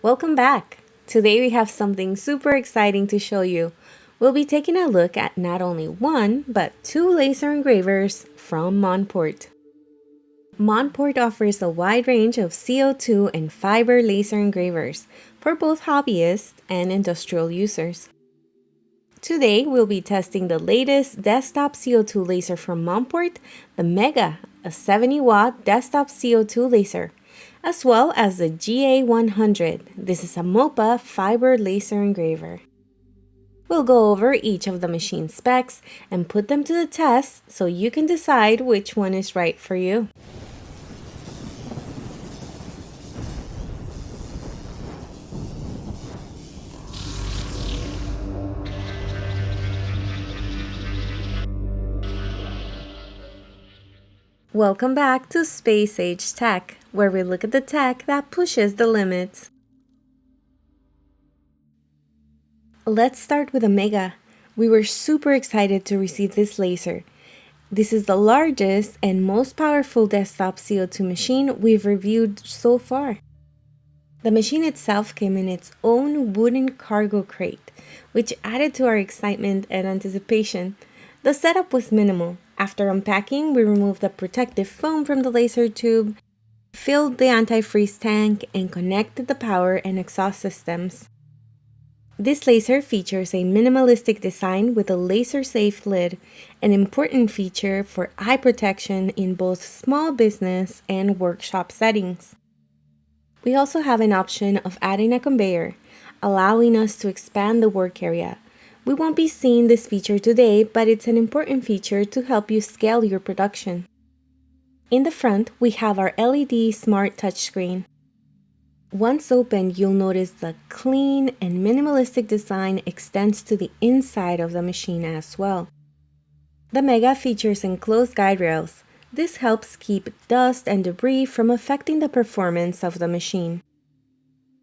Welcome back! Today we have something super exciting to show you. We'll be taking a look at not only one, but two laser engravers from Monport. Monport offers a wide range of CO2 and fiber laser engravers for both hobbyists and industrial users. Today we'll be testing the latest desktop CO2 laser from Monport, the Mega, a 70-watt desktop CO2 laser, as well as the GA100. This is a MOPA fiber laser engraver. We'll go over each of the machine specs and put them to the test so you can decide which one is right for you. Welcome back to Space Age Tech, where we look at the tech that pushes the limits. Let's start with the Mega. We were super excited to receive this laser. This is the largest and most powerful desktop CO2 machine we've reviewed so far. The machine itself came in its own wooden cargo crate, which added to our excitement and anticipation. The setup was minimal. After unpacking, we removed the protective foam from the laser tube, filled the antifreeze tank, and connected the power and exhaust systems. This laser features a minimalistic design with a laser-safe lid, an important feature for eye protection in both small business and workshop settings. We also have an option of adding a conveyor, allowing us to expand the work area. We won't be seeing this feature today, but it's an important feature to help you scale your production. In the front, we have our LED smart touchscreen. Once opened, you'll notice the clean and minimalistic design extends to the inside of the machine as well. The Mega features enclosed guide rails. This helps keep dust and debris from affecting the performance of the machine.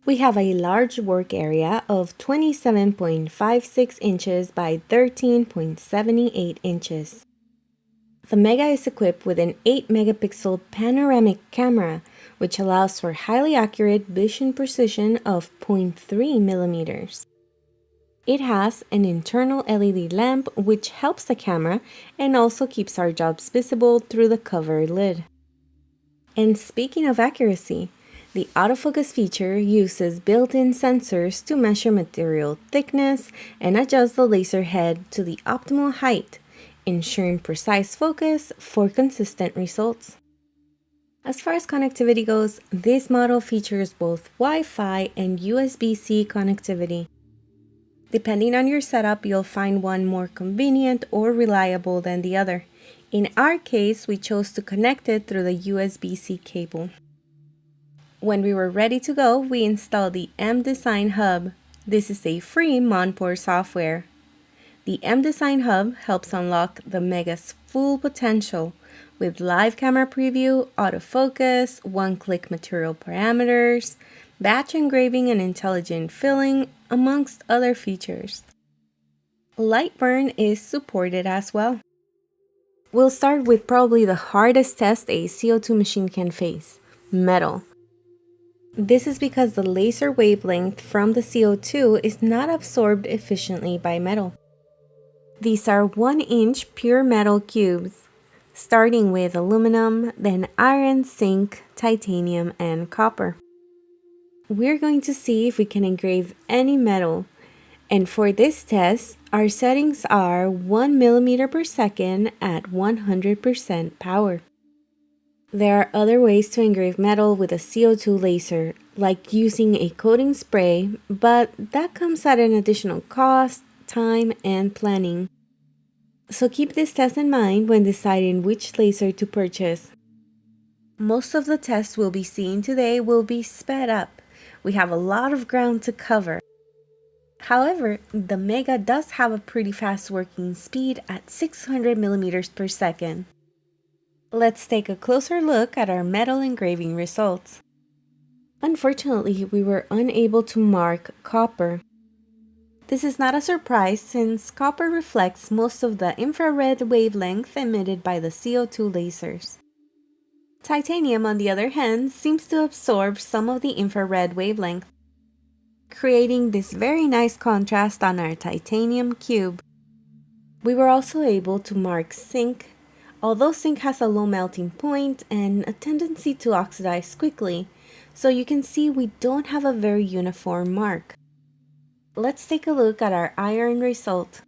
We have a large work area of 27.56 inches by 13.78 inches. The Mega is equipped with an 8-megapixel panoramic camera, which allows for highly accurate vision precision of 0.3 millimeters. It has an internal LED lamp which helps the camera and also keeps our jobs visible through the covered lid. And speaking of accuracy, the autofocus feature uses built-in sensors to measure material thickness and adjust the laser head to the optimal height, ensuring precise focus for consistent results. As far as connectivity goes, this model features both Wi-Fi and USB-C connectivity. Depending on your setup, you'll find one more convenient or reliable than the other. In our case, we chose to connect it through the USB-C cable. When we were ready to go, we installed the M-Design Hub. This is a free Monport software. The M-Design Hub helps unlock the Mega's full potential with live camera preview, autofocus, one-click material parameters, batch engraving and intelligent filling, amongst other features. LightBurn is supported as well. We'll start with probably the hardest test a CO2 machine can face: metal. This is because the laser wavelength from the CO2 is not absorbed efficiently by metal. These are 1-inch pure metal cubes, starting with aluminum, then iron, zinc, titanium, and copper. We're going to see if we can engrave any metal, and for this test, our settings are 1 millimeter per second at 100% power. There are other ways to engrave metal with a CO2 laser, like using a coating spray, but that comes at an additional cost, time, and planning. So keep this test in mind when deciding which laser to purchase. Most of the tests we'll be seeing today will be sped up. We have a lot of ground to cover. However, the Mega does have a pretty fast working speed at 600 millimeters per second. Let's take a closer look at our metal engraving results. Unfortunately, we were unable to mark copper. This is not a surprise since copper reflects most of the infrared wavelength emitted by the CO2 lasers. Titanium, on the other hand, seems to absorb some of the infrared wavelength. creating this very nice contrast on our titanium cube. We were also able to mark zinc. Although zinc has a low melting point and a tendency to oxidize quickly, so you can see we don't have a very uniform mark. Let's take a look at our iron result.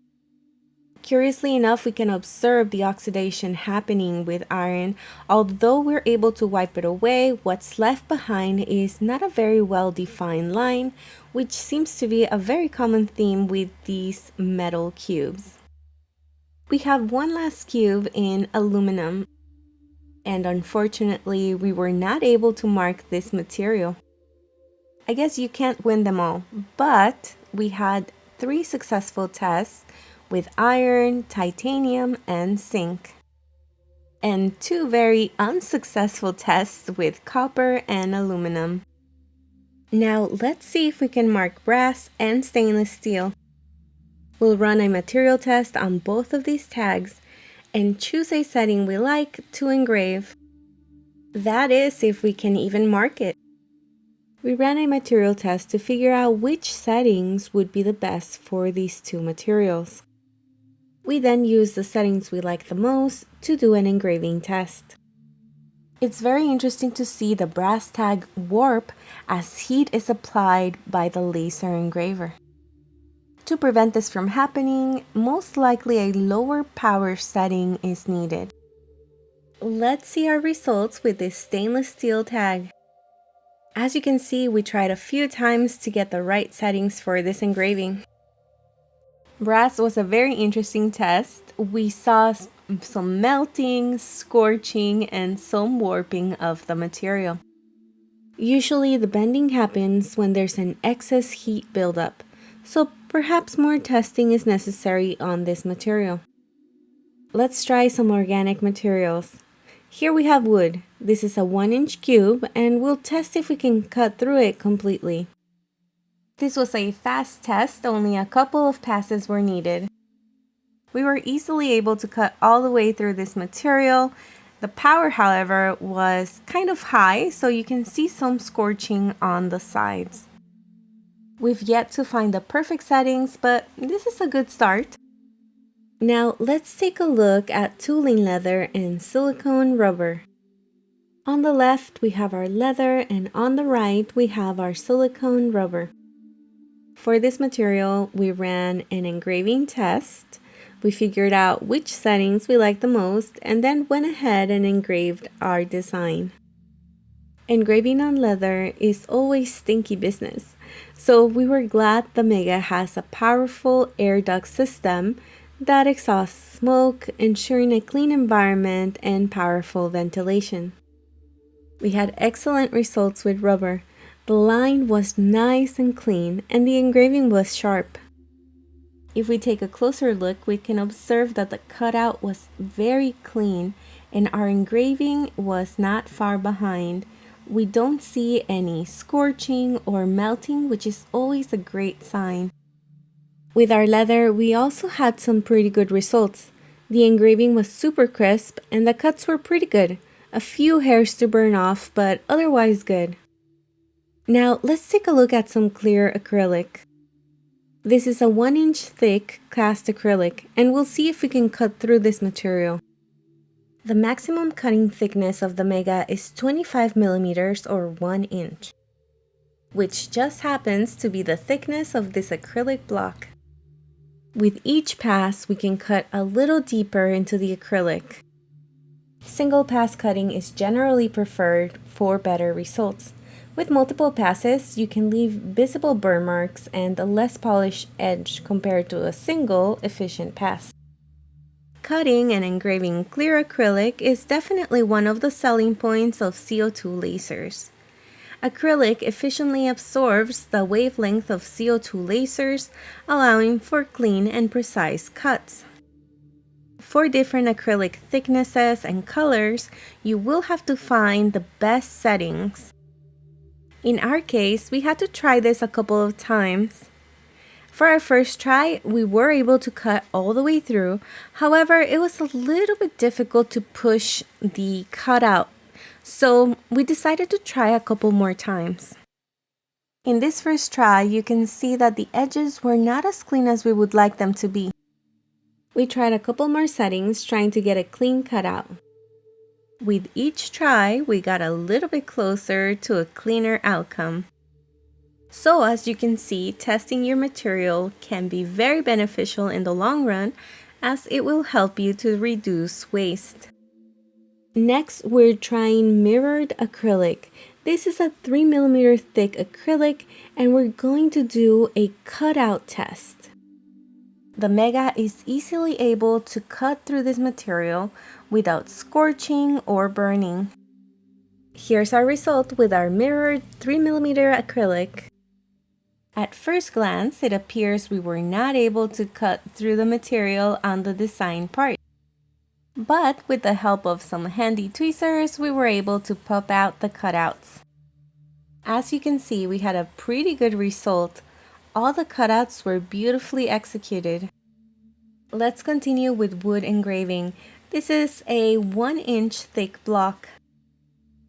Curiously enough, we can observe the oxidation happening with iron. Although we're able to wipe it away, what's left behind is not a very well-defined line, which seems to be a very common theme with these metal cubes. We have one last cube in aluminum, and unfortunately, we were not able to mark this material. I guess you can't win them all, but we had 3 successful tests with iron, titanium, and zinc, and 2 very unsuccessful tests with copper and aluminum. Now let's see if we can mark brass and stainless steel. We'll run a material test on both of these tags and choose a setting we like to engrave. That is, if we can even mark it. We ran a material test to figure out which settings would be the best for these 2 materials. We then used the settings we like the most to do an engraving test. It's very interesting to see the brass tag warp as heat is applied by the laser engraver. To prevent this from happening, most likely a lower power setting is needed. Let's see our results with this stainless steel tag. As you can see, we tried a few times to get the right settings for this engraving. Brass was a very interesting test. We saw some melting, scorching, and some warping of the material. Usually the bending happens when there's an excess heat buildup, so perhaps more testing is necessary on this material. Let's try some organic materials. Here we have wood. This is a 1-inch cube, and we'll test if we can cut through it completely. This was a fast test, only a couple of passes were needed. We were easily able to cut all the way through this material. The power, however, was kind of high, so you can see some scorching on the sides. We've yet to find the perfect settings, but this is a good start. Now let's take a look at tooling leather and silicone rubber. On the left we have our leather, and on the right we have our silicone rubber. For this material, we ran an engraving test. We figured out which settings we liked the most and then went ahead and engraved our design. Engraving on leather is always stinky business, so we were glad the Mega has a powerful air duct system that exhausts smoke, ensuring a clean environment and powerful ventilation. We had excellent results with rubber. The line was nice and clean, and the engraving was sharp. If we take a closer look, we can observe that the cutout was very clean, and our engraving was not far behind. We don't see any scorching or melting, which is always a great sign. With our leather, we also had some pretty good results. The engraving was super crisp, and the cuts were pretty good. A few hairs to burn off, but otherwise good. Now let's take a look at some clear acrylic. This is a 1-inch thick cast acrylic, and we'll see if we can cut through this material. The maximum cutting thickness of the Mega is 25 millimeters or 1 inch, which just happens to be the thickness of this acrylic block. With each pass, we can cut a little deeper into the acrylic. Single pass cutting is generally preferred for better results. With multiple passes, you can leave visible burn marks and a less polished edge compared to a single efficient pass. Cutting and engraving clear acrylic is definitely one of the selling points of CO2 lasers. Acrylic efficiently absorbs the wavelength of CO2 lasers, allowing for clean and precise cuts. For different acrylic thicknesses and colors, you will have to find the best settings. In our case, we had to try this a couple of times. For our first try, we were able to cut all the way through. However, it was a little bit difficult to push the cutout, so we decided to try a couple more times. In this first try, you can see that the edges were not as clean as we would like them to be. We tried a couple more settings trying to get a clean cutout. With each try, we got a little bit closer to a cleaner outcome. So as you can see, testing your material can be very beneficial in the long run as it will help you to reduce waste. Next, we're trying mirrored acrylic. This is a 3mm thick acrylic and we're going to do a cutout test. The Mega is easily able to cut through this material without scorching or burning. Here's our result with our mirrored 3mm acrylic. At first glance, it appears we were not able to cut through the material on the design part. But with the help of some handy tweezers, we were able to pop out the cutouts. As you can see, we had a pretty good result. All the cutouts were beautifully executed. Let's continue with wood engraving. This is a 1-inch thick block.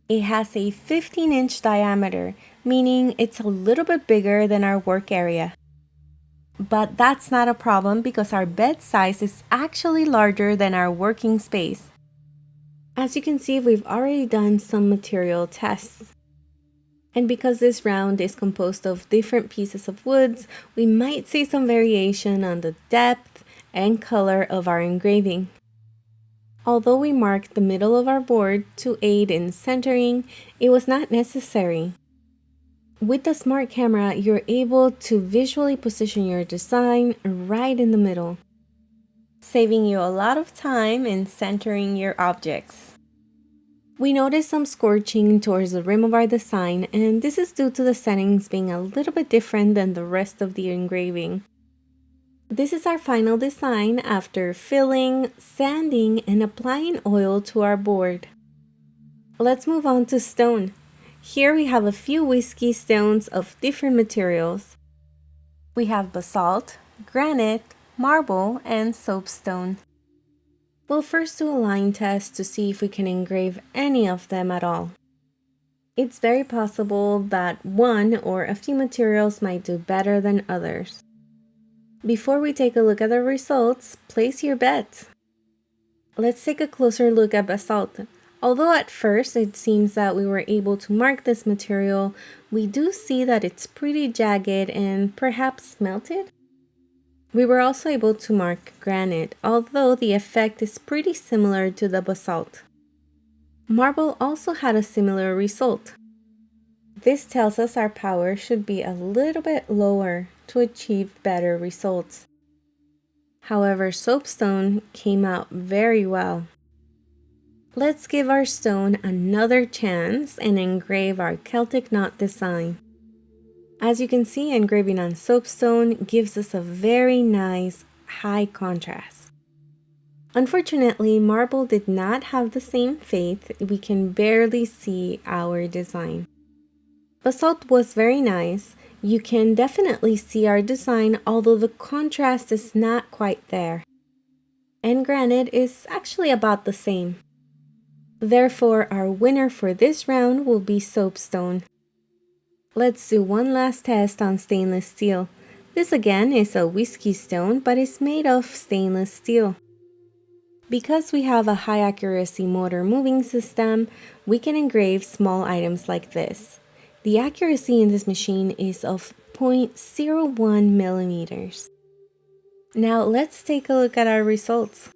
It has a 15-inch diameter, meaning it's a little bit bigger than our work area. But that's not a problem because our bed size is actually larger than our working space. As you can see, we've already done some material tests. And because this round is composed of different pieces of woods, we might see some variation on the depth and color of our engraving. Although we marked the middle of our board to aid in centering, it was not necessary. With the smart camera, you're able to visually position your design right in the middle, saving you a lot of time in centering your objects. We noticed some scorching towards the rim of our design, and this is due to the settings being a little bit different than the rest of the engraving. This is our final design after filling, sanding, and applying oil to our board. Let's move on to stone. Here we have a few whiskey stones of different materials. We have basalt, granite, marble, and soapstone. We'll first do a line test to see if we can engrave any of them at all. It's very possible that one or a few materials might do better than others. Before we take a look at the results, place your bets. Let's take a closer look at basalt. Although at first it seems that we were able to mark this material, we do see that it's pretty jagged and perhaps melted. We were also able to mark granite, although the effect is pretty similar to the basalt. Marble also had a similar result. This tells us our power should be a little bit lower to achieve better results. However, soapstone came out very well. Let's give our stone another chance and engrave our Celtic knot design. As you can see, engraving on soapstone gives us a very nice high contrast. Unfortunately, marble did not have the same fate. We can barely see our design. Basalt was very nice. You can definitely see our design, although the contrast is not quite there. And granite is actually about the same. Therefore, our winner for this round will be soapstone. Let's do one last test on stainless steel. This again is a whiskey stone, but it's made of stainless steel. Because we have a high accuracy motor moving system, we can engrave small items like this. The accuracy in this machine is of 0.01 millimeters. Now let's take a look at our results.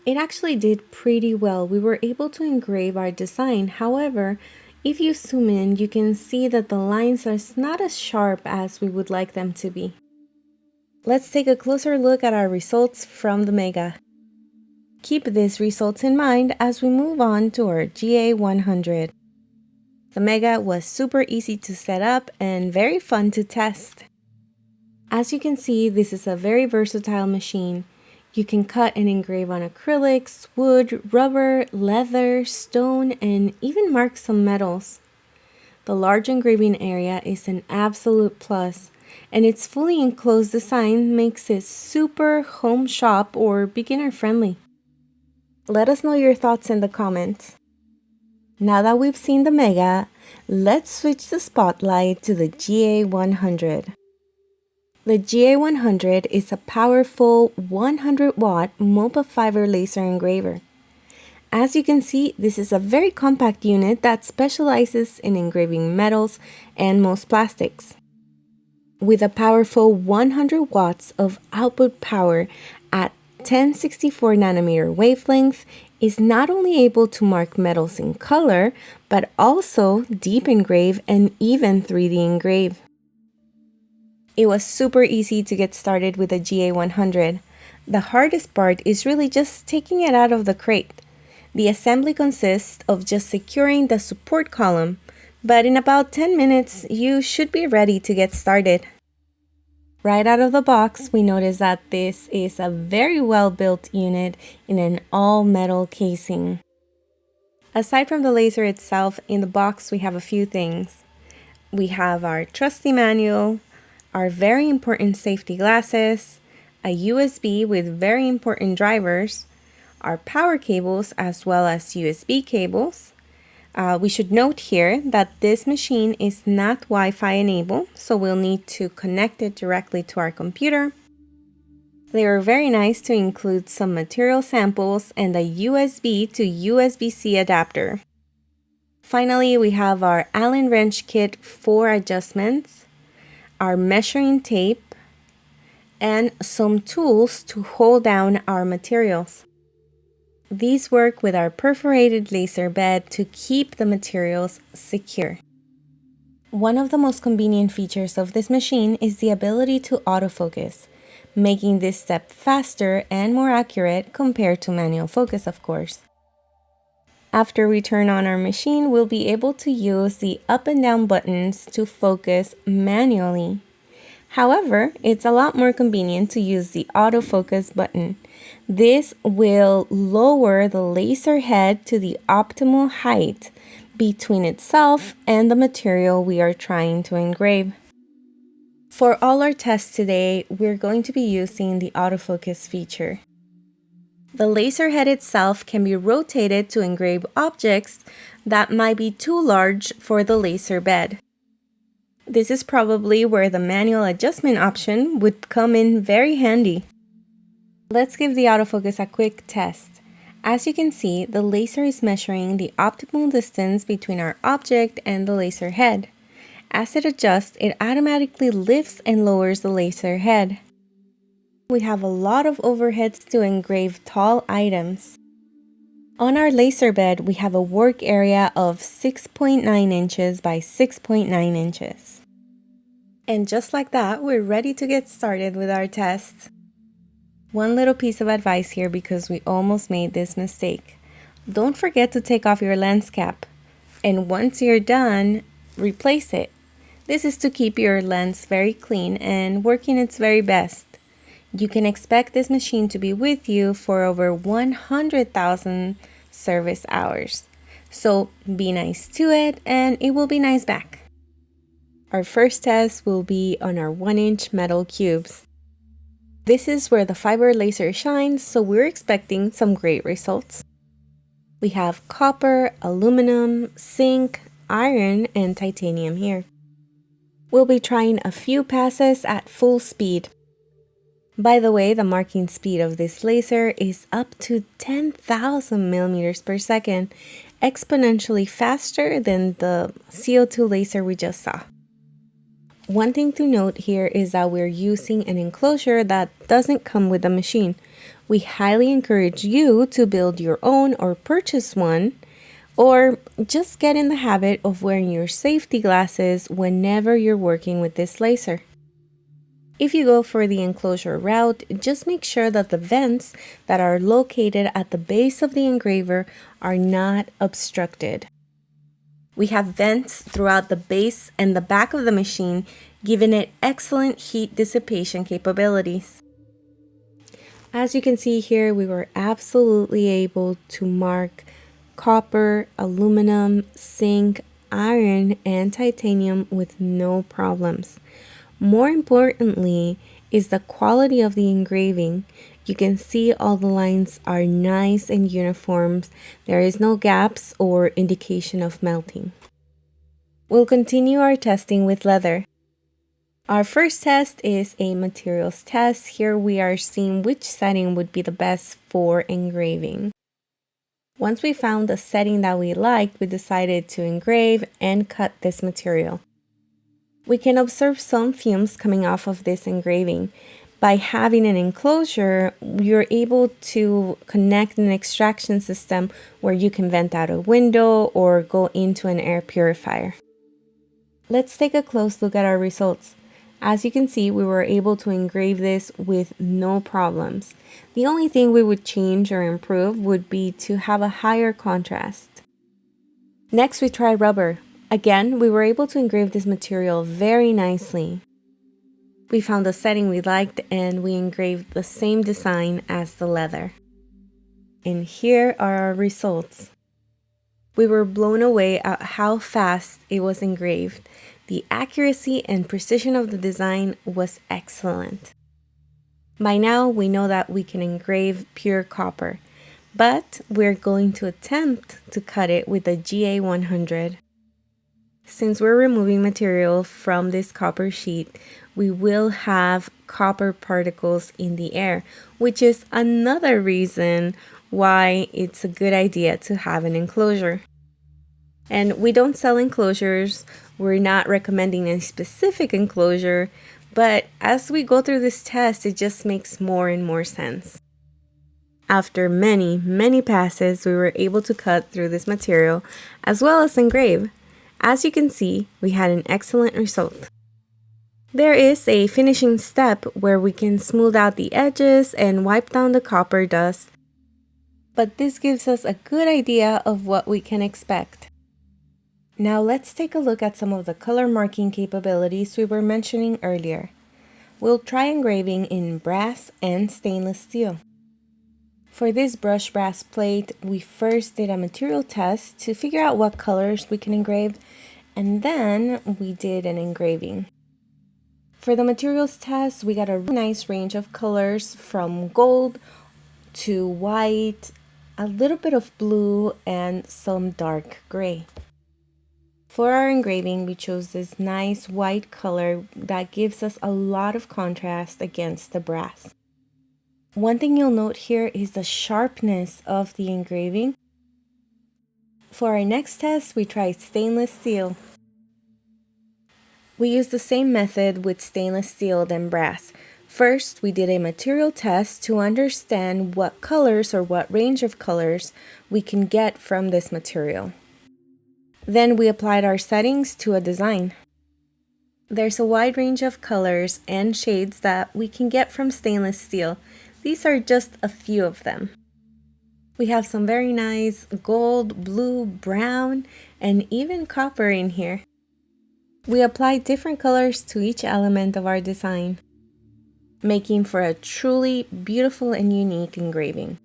It actually did pretty well. We were able to engrave our design. However, if you zoom in, you can see that the lines are not as sharp as we would like them to be. Let's take a closer look at our results from the Mega. Keep these results in mind as we move on to our GA100. The Mega was super easy to set up and very fun to test. As you can see, this is a very versatile machine. You can cut and engrave on acrylics, wood, rubber, leather, stone, and even mark some metals. The large engraving area is an absolute plus, and its fully enclosed design makes it super home shop or beginner friendly. Let us know your thoughts in the comments. Now that we've seen the Mega, let's switch the spotlight to the GA100. The GA100 is a powerful 100-watt MOPA fiber laser engraver. As you can see, this is a very compact unit that specializes in engraving metals and most plastics. With a powerful 100 watts of output power at 1064 nanometer wavelength, is not only able to mark metals in color, but also deep engrave and even 3D engrave. It was super easy to get started with the GA100. The hardest part is really just taking it out of the crate. The assembly consists of just securing the support column, but in about 10 minutes, you should be ready to get started. Right out of the box, we notice that this is a very well-built unit in an all-metal casing. Aside from the laser itself, in the box we have a few things. We have our trusty manual, our very important safety glasses, a USB with very important drivers, our power cables as well as USB cables. We should note here that this machine is not Wi-Fi enabled, so we'll need to connect it directly to our computer. They were very nice to include some material samples and a USB to USB-C adapter. Finally, we have our Allen wrench kit for adjustments, our measuring tape, and some tools to hold down our materials. These work with our perforated laser bed to keep the materials secure. One of the most convenient features of this machine is the ability to autofocus, making this step faster and more accurate compared to manual focus, of course. After we turn on our machine, we'll be able to use the up and down buttons to focus manually. However, it's a lot more convenient to use the autofocus button. This will lower the laser head to the optimal height between itself and the material we are trying to engrave. For all our tests today, we're going to be using the autofocus feature. The laser head itself can be rotated to engrave objects that might be too large for the laser bed. This is probably where the manual adjustment option would come in very handy. Let's give the autofocus a quick test. As you can see, the laser is measuring the optimal distance between our object and the laser head. As it adjusts, it automatically lifts and lowers the laser head. We have a lot of overheads to engrave tall items. On our laser bed, we have a work area of 6.9 inches by 6.9 inches. And just like that, we're ready to get started with our test. One little piece of advice here because we almost made this mistake. Don't forget to take off your lens cap. And once you're done, replace it. This is to keep your lens very clean and working its very best. You can expect this machine to be with you for over 100,000 service hours. So be nice to it and it will be nice back. Our first test will be on our 1-inch metal cubes. This is where the fiber laser shines, so we're expecting some great results. We have copper, aluminum, zinc, iron, and titanium here. We'll be trying a few passes at full speed. By the way, the marking speed of this laser is up to 10,000 millimeters per second, exponentially faster than the CO2 laser we just saw. One thing to note here is that we're using an enclosure that doesn't come with the machine. We highly encourage you to build your own or purchase one, or just get in the habit of wearing your safety glasses whenever you're working with this laser. If you go for the enclosure route, just make sure that the vents that are located at the base of the engraver are not obstructed. We have vents throughout the base and the back of the machine, giving it excellent heat dissipation capabilities. As you can see here, we were absolutely able to mark copper, aluminum, zinc, iron, and titanium with no problems. More importantly is the quality of the engraving. You can see all the lines are nice and uniform. There is no gaps or indication of melting. We'll continue our testing with leather. Our first test is a materials test. Here we are seeing which setting would be the best for engraving. Once we found the setting that we liked, we decided to engrave and cut this material. We can observe some fumes coming off of this engraving. By having an enclosure, you're able to connect an extraction system where you can vent out a window or go into an air purifier. Let's take a close look at our results. As you can see, we were able to engrave this with no problems. The only thing we would change or improve would be to have a higher contrast. Next, we tried rubber. Again, we were able to engrave this material very nicely. We found the setting we liked and we engraved the same design as the leather. And here are our results. We were blown away at how fast it was engraved. The accuracy and precision of the design was excellent. By now, we know that we can engrave pure copper, but we're going to attempt to cut it with a GA100. Since we're removing material from this copper sheet, we will have copper particles in the air, which is another reason why it's a good idea to have an enclosure. And we don't sell enclosures. We're not recommending a specific enclosure, but as we go through this test, it just makes more and more sense. After many passes, we were able to cut through this material as well as engrave. As you can see, we had an excellent result. There is a finishing step where we can smooth out the edges and wipe down the copper dust, but this gives us a good idea of what we can expect. Now let's take a look at some of the color marking capabilities we were mentioning earlier. We'll try engraving in brass and stainless steel. For this brushed brass plate, we first did a material test to figure out what colors we can engrave, and then we did an engraving. For the materials test, we got a really nice range of colors from gold to white, a little bit of blue, and some dark gray. For our engraving, we chose this nice white color that gives us a lot of contrast against the brass. One thing you'll note here is the sharpness of the engraving. For our next test, we tried stainless steel. We used the same method with stainless steel than brass. First, we did a material test to understand what colors or what range of colors we can get from this material. Then we applied our settings to a design. There's a wide range of colors and shades that we can get from stainless steel. These are just a few of them. We have some very nice gold, blue, brown, and even copper in here. We applied different colors to each element of our design, making for a truly beautiful and unique engraving.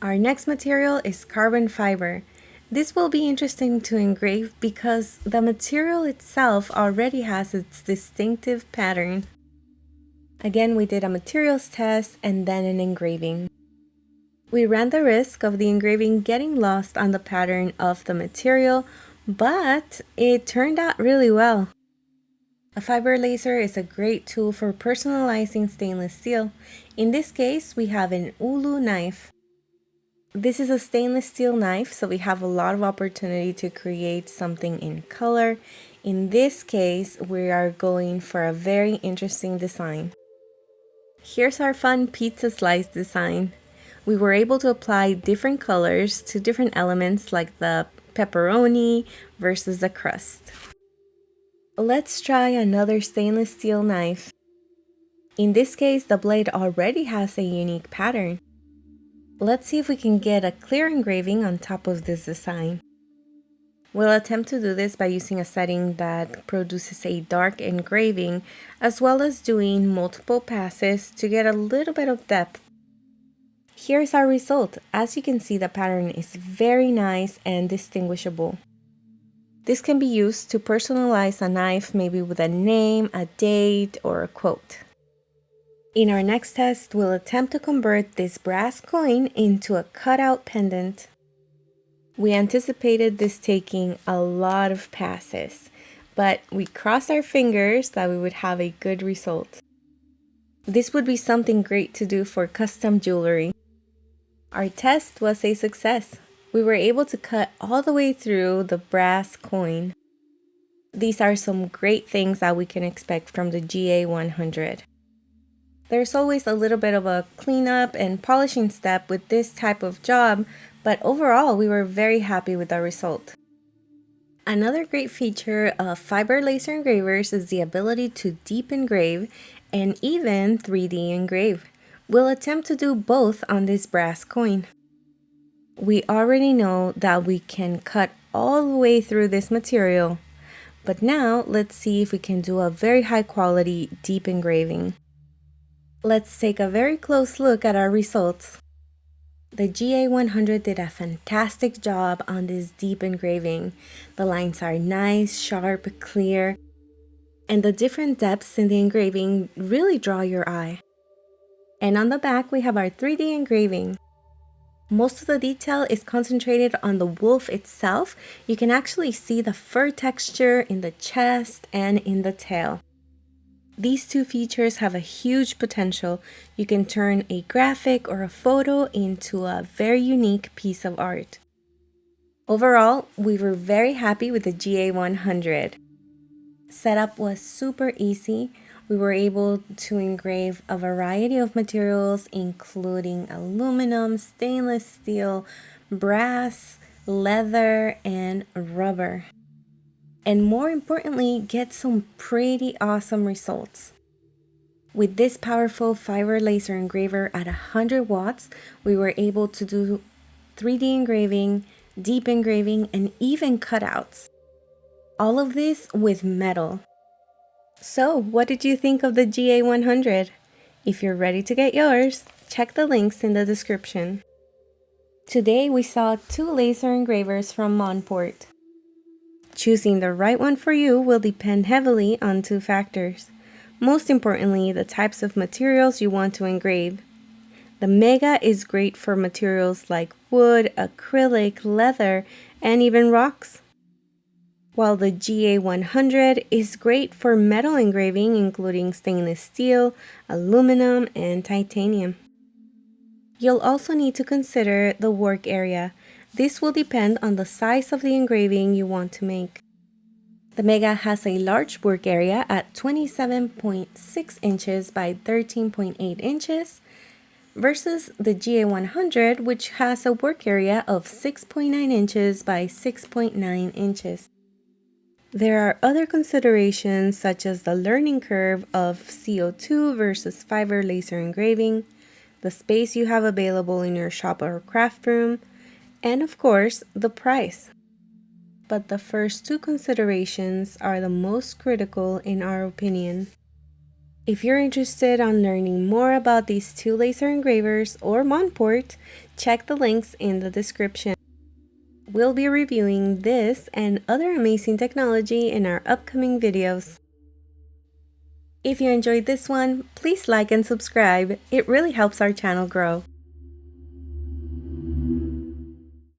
Our next material is carbon fiber. This will be interesting to engrave because the material itself already has its distinctive pattern. Again, we did a materials test and then an engraving. We ran the risk of the engraving getting lost on the pattern of the material, but it turned out really well. A fiber laser is a great tool for personalizing stainless steel. In this case, we have an Ulu knife. This is a stainless steel knife, so we have a lot of opportunity to create something in color. In this case, we are going for a very interesting design. Here's our fun pizza slice design. We were able to apply different colors to different elements like the pepperoni versus the crust. Let's try another stainless steel knife. In this case, the blade already has a unique pattern. Let's see if we can get a clear engraving on top of this design. We'll attempt to do this by using a setting that produces a dark engraving, as well as doing multiple passes to get a little bit of depth. Here's our result. As you can see, the pattern is very nice and distinguishable. This can be used to personalize a knife, maybe with a name, a date, or a quote. In our next test, we'll attempt to convert this brass coin into a cutout pendant. We anticipated this taking a lot of passes, but we crossed our fingers that we would have a good result. This would be something great to do for custom jewelry. Our test was a success. We were able to cut all the way through the brass coin. These are some great things that we can expect from the GA100. There's always a little bit of a cleanup and polishing step with this type of job, but overall we were very happy with the result. Another great feature of fiber laser engravers is the ability to deep engrave and even 3D engrave. We'll attempt to do both on this brass coin. We already know that we can cut all the way through this material, but now let's see if we can do a very high quality deep engraving. Let's take a very close look at our results. The GA100 did a fantastic job on this deep engraving. The lines are nice, sharp, clear, and the different depths in the engraving really draw your eye. And on the back we have our 3D engraving. Most of the detail is concentrated on the wolf itself. You can actually see the fur texture in the chest and in the tail. These two features have a huge potential. You can turn a graphic or a photo into a very unique piece of art. Overall, we were very happy with the GA100. Setup was super easy. We were able to engrave a variety of materials, including aluminum, stainless steel, brass, leather, and rubber. And more importantly, get some pretty awesome results. With this powerful fiber laser engraver at 100 watts, we were able to do 3D engraving, deep engraving, and even cutouts. All of this with metal. So, what did you think of the GA100? If you're ready to get yours, check the links in the description. Today we saw 2 laser engravers from Monport. Choosing the right one for you will depend heavily on 2 factors. Most importantly, the types of materials you want to engrave. The Mega is great for materials like wood, acrylic, leather, and even rocks. While the GA100 is great for metal engraving, including stainless steel, aluminum, and titanium. You'll also need to consider the work area. This will depend on the size of the engraving you want to make. The Mega has a large work area at 27.6 inches by 13.8 inches versus the GA100, which has a work area of 6.9 inches by 6.9 inches. There are other considerations such as the learning curve of CO2 versus fiber laser engraving, the space you have available in your shop or craft room, and of course, the price. But the first 2 considerations are the most critical in our opinion. If you're interested on learning more about these 2 laser engravers or Monport, check the links in the description. We'll be reviewing this and other amazing technology in our upcoming videos. If you enjoyed this one, please like and subscribe. It really helps our channel grow.